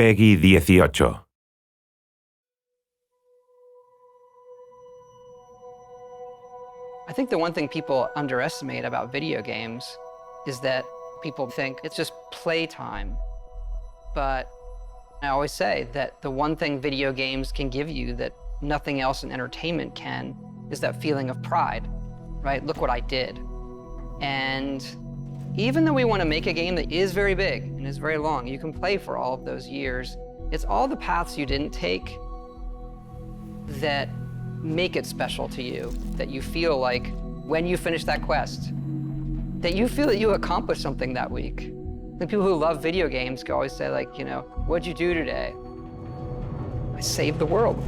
Peggy 18. I think the one thing people underestimate about video games is that people think it's just playtime. But I always say that the one thing video games can give you that nothing else in entertainment can is that feeling of pride, right? Look what I did. And even though we want to make a game that is very big and is very long, you can play for all of those years. It's all the paths you didn't take that make it special to you, that you feel like when you finish that quest, that you feel that you accomplished something that week. The people who love video games can always say, like, you know, what'd you do today? I saved the world.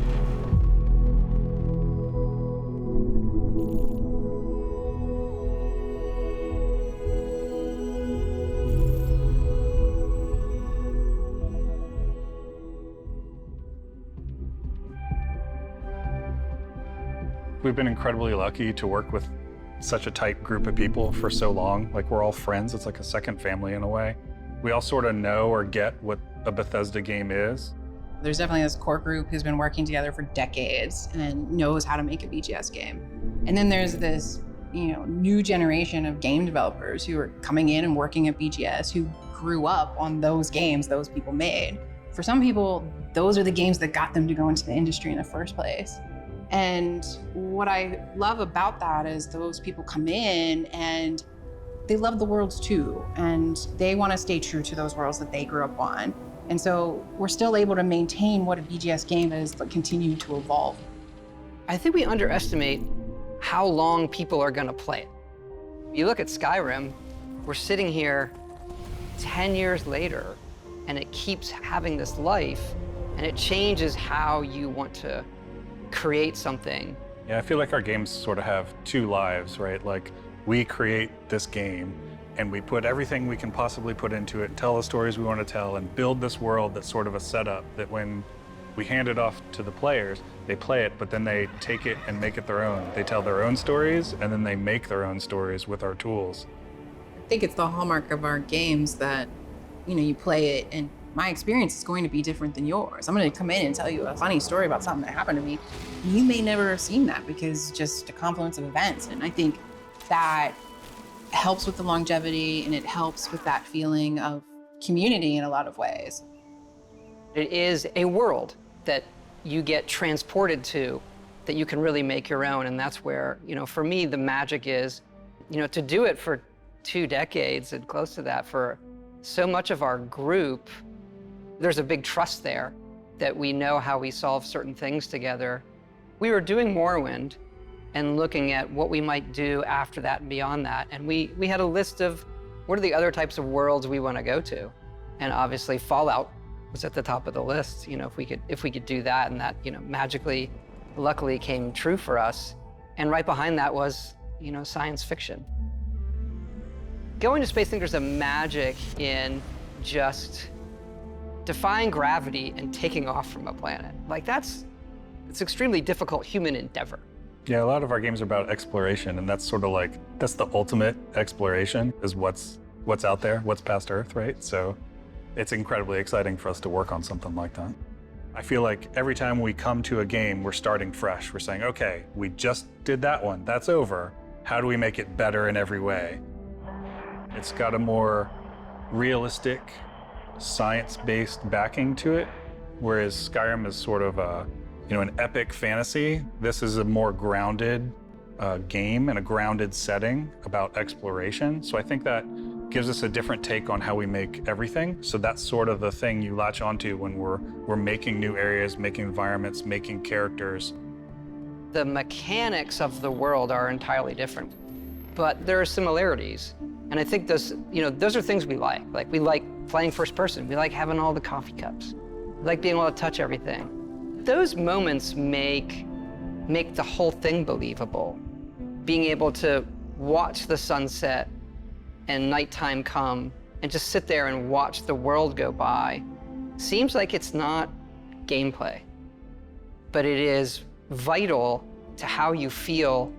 We've been incredibly lucky to work with such a tight group of people for so long. Like, we're all friends. It's like a second family in a way. We all sort of know or get what a Bethesda game is. There's definitely this core group who's been working together for decades and knows how to make a BGS game. And then there's this, new generation of game developers who are coming in and working at BGS who grew up on those games those people made. For some people, those are the games that got them to go into the industry in the first place. And what I love about that is those people come in and they love the worlds too, and they want to stay true to those worlds that they grew up on. And so we're still able to maintain what a BGS game is, but continue to evolve. I think we underestimate how long people are going to play it. You look at Skyrim, we're sitting here 10 years later, and it keeps having this life, and it changes how you want to create something. Yeah, I feel like our games sort of have two lives, right? Like, we create this game and we put everything we can possibly put into it, tell the stories we want to tell, and build this world that's sort of a setup that when we hand it off to the players, they play it, but then they take it and make it their own. They tell their own stories, and then they make their own stories with our tools. I think it's the hallmark of our games that, you play it and my experience is going to be different than yours. I'm going to come in and tell you a funny story about something that happened to me. You may never have seen that because just a confluence of events. And I think that helps with the longevity, and it helps with that feeling of community in a lot of ways. It is a world that you get transported to that you can really make your own. And that's where, for me, the magic is, to do it for 2 decades and close to that for so much of our group. There's a big trust there that we know how we solve certain things together. We were doing Morrowind and looking at what we might do after that and beyond that. And we had a list of what are the other types of worlds we want to go to. And obviously Fallout was at the top of the list, if we could do that, and that, magically, luckily came true for us. And right behind that was, science fiction. Going to space, I think there's a magic in just defying gravity and taking off from a planet. Like, it's extremely difficult human endeavor. Yeah, a lot of our games are about exploration, and that's sort of like, that's the ultimate exploration, is what's out there, what's past Earth, right? So it's incredibly exciting for us to work on something like that. I feel like every time we come to a game, we're starting fresh. We're saying, okay, we just did that one, that's over. How do we make it better in every way? It's got a more realistic, science-based backing to it, whereas Skyrim is sort of an epic fantasy. This is a more grounded game and a grounded setting about exploration. So I think that gives us a different take on how we make everything. So that's sort of the thing you latch onto when we're making new areas, making environments, making characters. The mechanics of the world are entirely different, but there are similarities. And I think those are things we like. Like, we like playing first person. We like having all the coffee cups. We like being able to touch everything. Those moments make the whole thing believable. Being able to watch the sunset and nighttime come and just sit there and watch the world go by seems like it's not gameplay, but it is vital to how you feel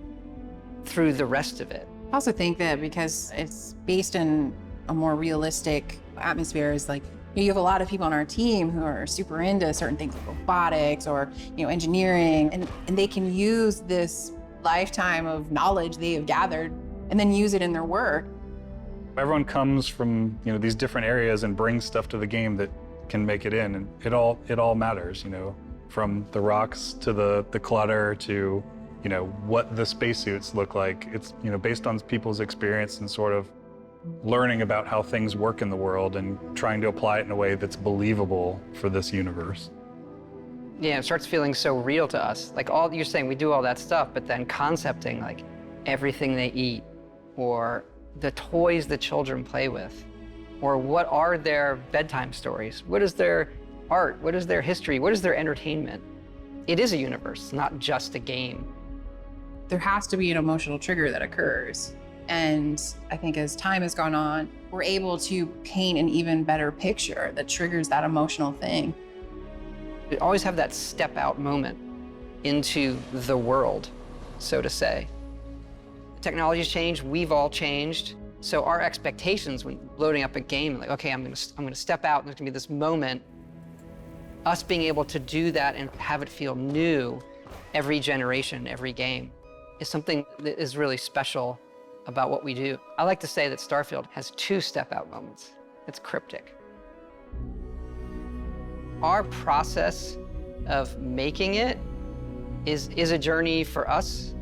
through the rest of it. I also think that because it's based in a more realistic atmosphere, is like You have a lot of people on our team who are super into certain things like robotics or engineering, and they can use this lifetime of knowledge they have gathered and then use it in their work. Everyone comes from these different areas and brings stuff to the game that can make it in, and it all matters. From the rocks to the clutter to what the spacesuits look like. It's based on people's experience and sort of learning about how things work in the world and trying to apply it in a way that's believable for this universe. Yeah, it starts feeling so real to us. Like you're saying, we do all that stuff, but then concepting like everything they eat, or the toys the children play with, or what are their bedtime stories? What is their art? What is their history? What is their entertainment? It is a universe, not just a game. There has to be an emotional trigger that occurs. And I think as time has gone on, we're able to paint an even better picture that triggers that emotional thing. We always have that step out moment into the world, so to say. Technology's changed, we've all changed. So our expectations when loading up a game, like, okay, I'm gonna step out and there's gonna be this moment. Us being able to do that and have it feel new every generation, every game, is something that is really special about what we do. I like to say that Starfield has 2 step-out moments. It's cryptic. Our process of making it is a journey for us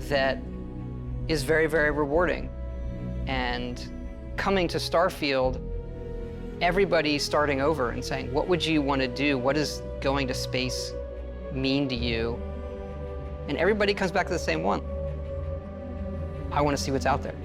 that is very, very rewarding. And coming to Starfield, everybody's starting over and saying, what would you want to do? What does going to space mean to you? And everybody comes back to the same one. I want to see what's out there.